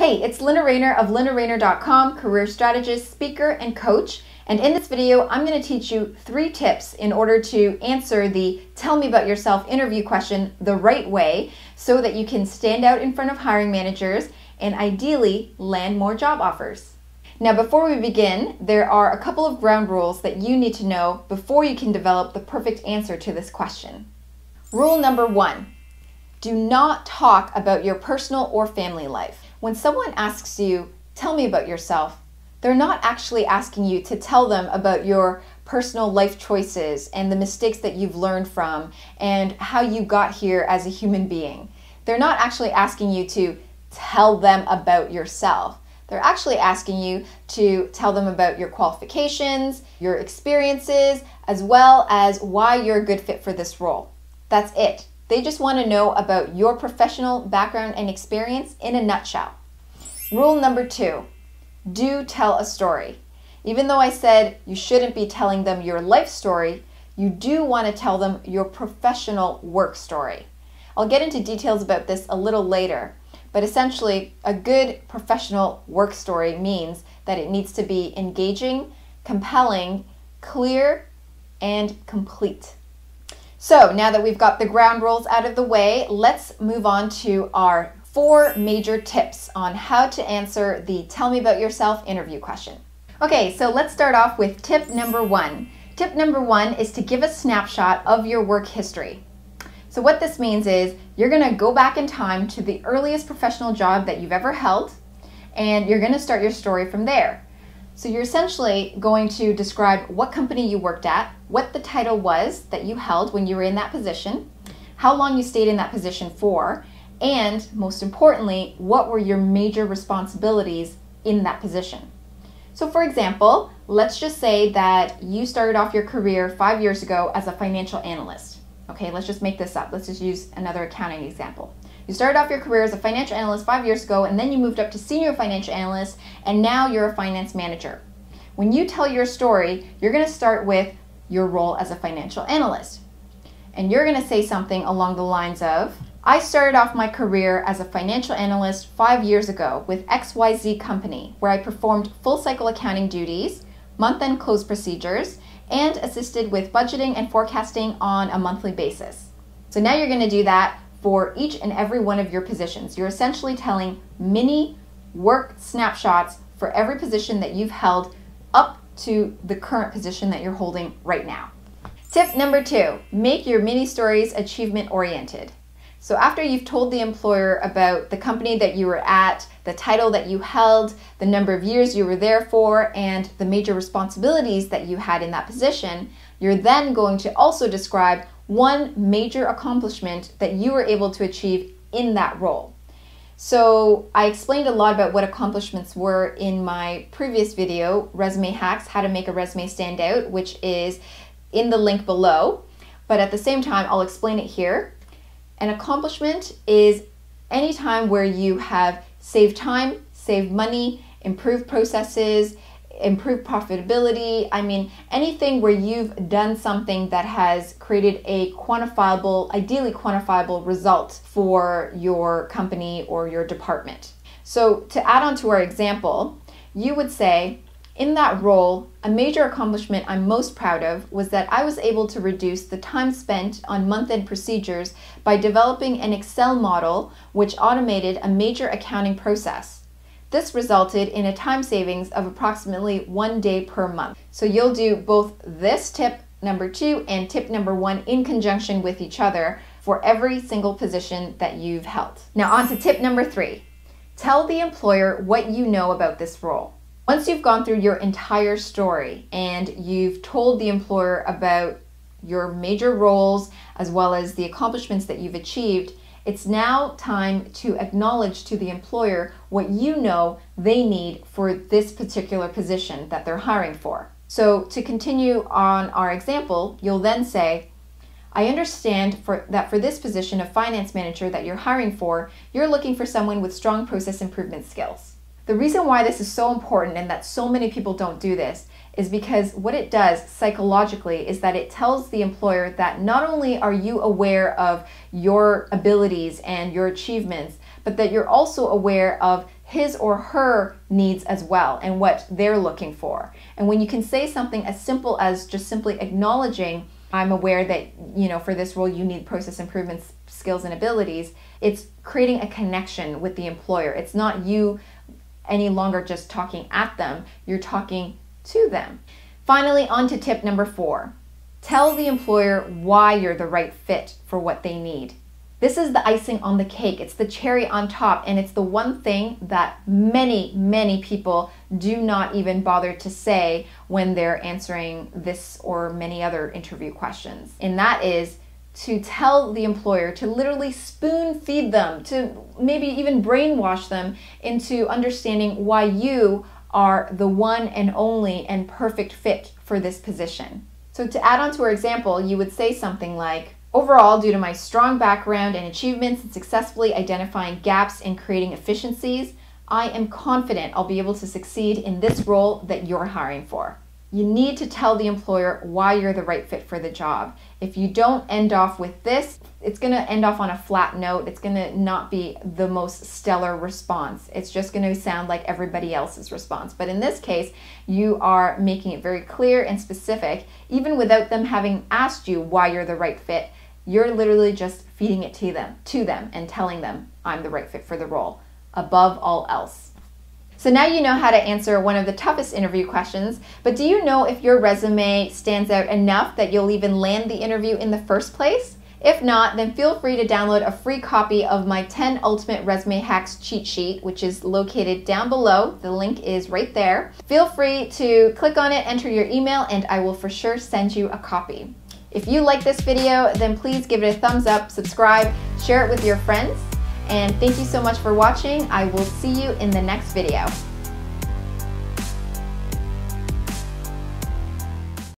Hey, it's Linda Rainer of lindarainer.com, career strategist, speaker, and coach. And in this video, I'm going to teach you 3 tips in order to answer the tell me about yourself interview question the right way so that you can stand out in front of hiring managers and ideally land more job offers. Now, before we begin, there are a couple of ground rules that you need to know before you can develop the perfect answer to this question. Rule number 1, do not talk about your personal or family life. When someone asks you, tell me about yourself, they're not actually asking you to tell them about your personal life choices and the mistakes that you've learned from and how you got here as a human being. They're not actually asking you to tell them about yourself. They're actually asking you to tell them about your qualifications, your experiences, as well as why you're a good fit for this role. That's it. They just want to know about your professional background and experience in a nutshell. Rule number 2, do tell a story. Even though I said you shouldn't be telling them your life story, you do want to tell them your professional work story. I'll get into details about this a little later, but essentially a good professional work story means that it needs to be engaging, compelling, clear, and complete. So now that we've got the ground rules out of the way, let's move on to our 4 major tips on how to answer the tell me about yourself interview question. Okay, so let's start off with tip number 1. Tip number 1 is to give a snapshot of your work history. So what this means is you're going to go back in time to the earliest professional job that you've ever held, and you're going to start your story from there. So you're essentially going to describe what company you worked at, what the title was that you held when you were in that position, how long you stayed in that position for, and most importantly, what were your major responsibilities in that position. So for example, let's just say that you started off your career 5 years ago as a financial analyst. Okay, let's just make this up. Let's just use another accounting example. You started off your career as a financial analyst 5 years ago, and then you moved up to senior financial analyst, and now you're a finance manager. When you tell your story, you're going to start with your role as a financial analyst. And you're going to say something along the lines of, I started off my career as a financial analyst 5 years ago with XYZ company, where I performed full cycle accounting duties, month-end close procedures, and assisted with budgeting and forecasting on a monthly basis. So now you're going to do that for each and every one of your positions. You're essentially telling mini work snapshots for every position that you've held up to the current position that you're holding right now. Tip number 2, make your mini stories achievement oriented. So after you've told the employer about the company that you were at, the title that you held, the number of years you were there for, and the major responsibilities that you had in that position, you're then going to also describe one major accomplishment that you were able to achieve in that role. So I explained a lot about what accomplishments were in my previous video, Resume Hacks, How to Make a Resume Stand Out, which is in the link below. But at the same time, I'll explain it here. An accomplishment is any time where you have saved time, saved money, improved processes, improved profitability. I mean, anything where you've done something that has created a quantifiable, ideally quantifiable result for your company or your department. So to add on to our example, you would say, in that role, a major accomplishment I'm most proud of was that I was able to reduce the time spent on month-end procedures by developing an Excel model which automated a major accounting process. This resulted in a time savings of approximately 1 day per month. So you'll do both this tip number 2 and tip number 1 in conjunction with each other for every single position that you've held. Now on to tip number 3. Tell the employer what you know about this role. Once you've gone through your entire story and you've told the employer about your major roles as well as the accomplishments that you've achieved, it's now time to acknowledge to the employer what you know they need for this particular position that they're hiring for. So to continue on our example, you'll then say, I understand that for this position of finance manager that you're hiring for, you're looking for someone with strong process improvement skills. The reason why this is so important and that so many people don't do this is because what it does psychologically is that it tells the employer that not only are you aware of your abilities and your achievements, but that you're also aware of his or her needs as well and what they're looking for. And when you can say something as simple as just simply acknowledging, I'm aware that, for this role you need process improvements, skills, and abilities, it's creating a connection with the employer. It's not you any longer just talking at them, you're talking to them. Finally, on to tip number 4. Tell the employer why you're the right fit for what they need. This is the icing on the cake. It's the cherry on top, and it's the one thing that many, many people do not even bother to say when they're answering this or many other interview questions. And that is to tell the employer to literally spoon feed them, to maybe even brainwash them into understanding why you are the one and only and perfect fit for this position. So to add on to our example, you would say something like, overall, due to my strong background and achievements in successfully identifying gaps and creating efficiencies, I am confident I'll be able to succeed in this role that you're hiring for. You need to tell the employer why you're the right fit for the job. If you don't end off with this, it's going to end off on a flat note. It's going to not be the most stellar response. It's just going to sound like everybody else's response. But in this case, you are making it very clear and specific, even without them having asked you why you're the right fit. You're literally just feeding it to them and telling them, I'm the right fit for the role, above all else. So now you know how to answer one of the toughest interview questions, but do you know if your resume stands out enough that you'll even land the interview in the first place? If not, then feel free to download a free copy of my 10 Ultimate Resume Hacks cheat sheet, which is located down below. The link is right there. Feel free to click on it, enter your email, and I will for sure send you a copy. If you like this video, then please give it a thumbs up, subscribe, share it with your friends, and thank you so much for watching. I will see you in the next video.